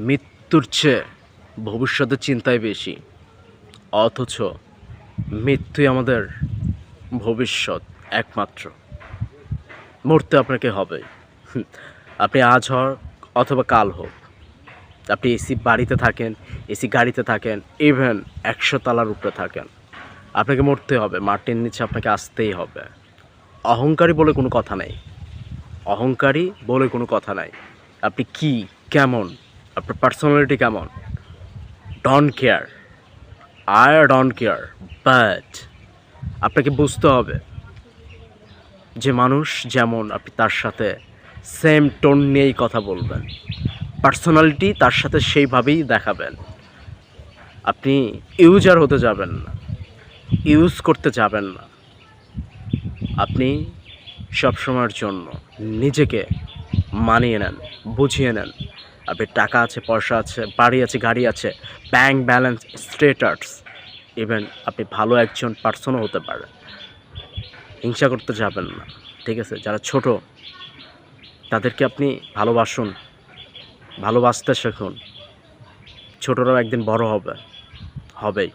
মৃত্যুর চেয়ে ভবিষ্যতের চিন্তাই বেশি, অথচ মৃত্যুই আমাদের ভবিষ্যৎ একমাত্র। মরতে আপনাকে হবে। আপনি আজ হোক অথবা কাল হোক, আপনি এসি বাড়িতে থাকেন, এসি গাড়িতে থাকেন, ইভেন ১০০ তলার উপরে থাকেন, আপনাকে মরতে হবে। মাটির নিচে আপনাকে আসতেই হবে। অহংকারী বলে কোনো কথা নেই, অহংকারী বলে কোনো কথা নাই। আপনি কি, কেমন, আপনার পার্সোনালিটি কেমন, don't care, I don't care, but আপনাকে বুঝতে হবে যে মানুষ যেমন আপনি তার সাথে সেম টোন নিয়েই কথা বলবেন, পার্সোনালিটি তার সাথে সেইভাবেই দেখাবেন। আপনি ইউজার হতে যাবেন না, ইউজ করতে যাবেন না। আপনি সবসময়ের জন্য নিজেকে মানিয়ে নেন, বুঝিয়ে নেন। আপনার টাকা আছে, পয়সা আছে, বাড়ি আছে, গাড়ি আছে, ব্যাংক ব্যালেন্স, স্ট্যাটাস, ইভেন আপনি ভালো একজন পার্সনও হতে পারেন। হিংসা করতে যাবেন না, ঠিক আছে? যারা ছোট তাদেরকে আপনি ভালোবাসুন, ভালোবাসতে শিখুন। ছোটরাও একদিন বড় হবে, হবেই।